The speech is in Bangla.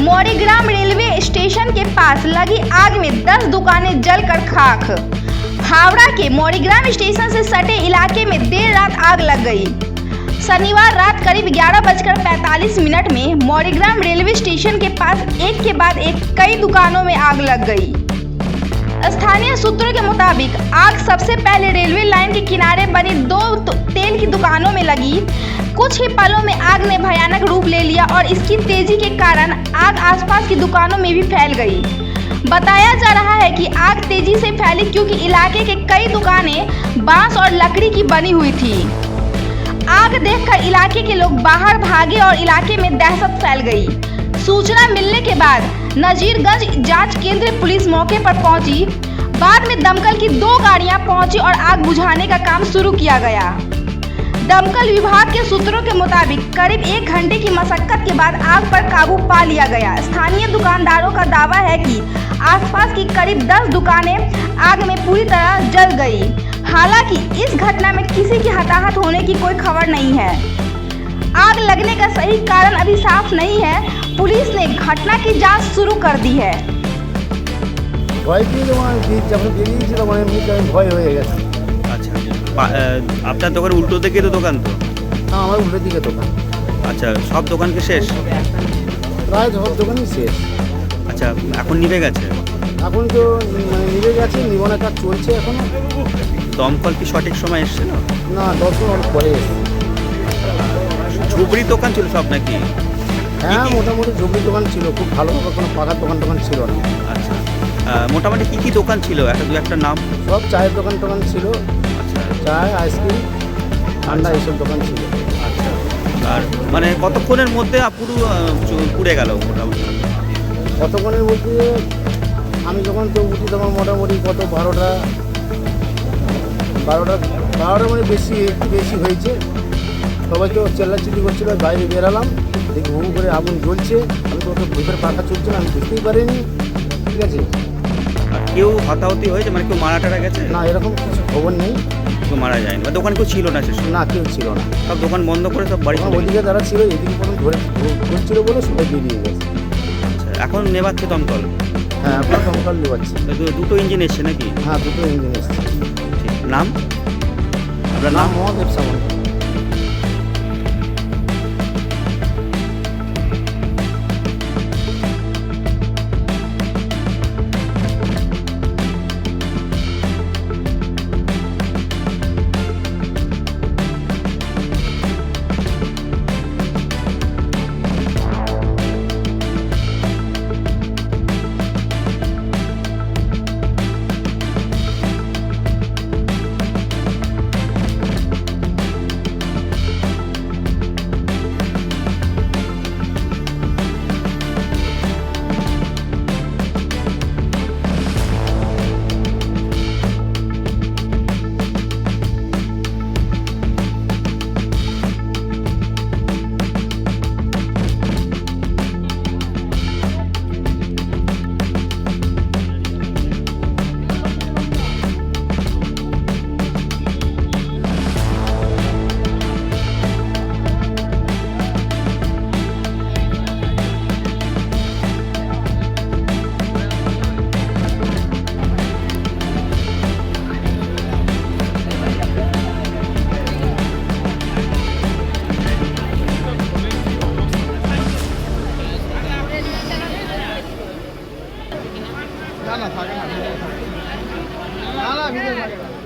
मौरीग्राम रेलवे स्टेशन के पास लगी आग में 10 दुकानें जलकर खाक। हावड़ा के मौरीग्राम स्टेशन से सटे इलाके में देर रात आग लग गई। शनिवार रात करीब 11:45 में मौरीग्राम रेलवे स्टेशन के पास एक के बाद एक कई दुकानों में आग लग गई। स्थानीय सूत्रों के मुताबिक आग सबसे पहले रेलवे लाइन के किनारे बनी 2 तेल की दुकानों में लगी। कुछ ही पलों में आग ने भयानक रूप ले लिया और इसकी तेजी के कारण आग आसपास की दुकानों में भी फैल गई। बताया जा रहा है कि आग तेजी से फैली क्योंकि इलाके के कई दुकानें बांस और लकड़ी की बनी हुई थी। आग देखकर इलाके के लोग बाहर भागे और इलाके में दहशत फैल गई। सूचना मिलने के बाद नजीरगंज जांच केंद्र पुलिस मौके पर पहुंची। बाद में दमकल की 2 गाड़ियां पहुंची और आग बुझाने का काम शुरू किया गया। दमकल विभाग के सूत्रों के मुताबिक करीब 1 घंटे की मशक्कत के बाद आग पर काबू पा लिया गया। स्थानीय दुकानदारों का दावा है कि आसपास की करीब 10 दुकानें आग में पूरी तरह जल गई। हालांकि इस घटना में किसी की हताहत होने की कोई खबर नहीं है। आग लगने का सही कारण अभी साफ नहीं है। पुलिस ने घटना की जांच शुरू कर दी है। আপনার দোকান উল্টো দিকে তো দোকান তো? হ্যাঁ, আমার উল্টো দিকে দোকান। আচ্ছা, সব দোকান কি শেষ? প্রায় সব দোকানই শেষ। আচ্ছা, এখন নিভে গেছে? এখন তো মানে নিভে গেছে, নিবনের কাজ চলছে এখনো। দমকল কি সঠিক সময় এসেছিল? না, 10 মিনিট পরে এসেছে। ঝুপড়ি দোকান ছিল সব নাকি? হ্যাঁ, মোটামুটি ঝুপড়ি দোকান ছিল, খুব ভালোভাবে কোনো পাকার দোকান ছিল না। আচ্ছা, মোটামুটি কি দোকান ছিল? একটা নাম? সব চায়ের দোকান ছিল। আচ্ছা, চায়, আইসক্রিম, ঠান্ডা এইসব দোকান ছিল। আচ্ছা, আর মানে কতক্ষণের মধ্যে পুরো পুড়ে গেল মোটামুটি? কতক্ষণের মধ্যে আমি যখন তো উঠি তখন মোটামুটি কত 12টা মানে একটু বেশি হয়েছে। সবাই তো চেল্লাচিল্লি করছিল, বাইরে বেরালাম, দেখি হু করে আগুন জ্বলছে। আমি তো ভিতরে পাখা চলছে না, আমি বুঝতেই পারিনি। ঠিক আছে, আর কেউ হতাহতি হয়েছে, মানে কেউ মারা টারা গেছে? না, এরকম কিছু খবর নেই। কেউ মারা যায়নি বা দোকান কেউ ছিল না? না, কেউ ছিল না। সব দোকান বন্ধ করে সব বাড়ি? ওইদিকে যারা ছিল এদিকে প্রথম ধরছিল বলে সবাই বেরিয়ে গেছে। আচ্ছা, এখন নেবাচ্ছে দমকল? হ্যাঁ, আপনার দমকল নেবাচ্ছে। দুটো ইঞ্জিন এসছে নাকি? হ্যাঁ, দুটো ইঞ্জিন এসছে। ঠিক, নাম? আপনার নাম? মহাদেব সামন্ত। না, থাকে না, না, ভিতরে থাকে না।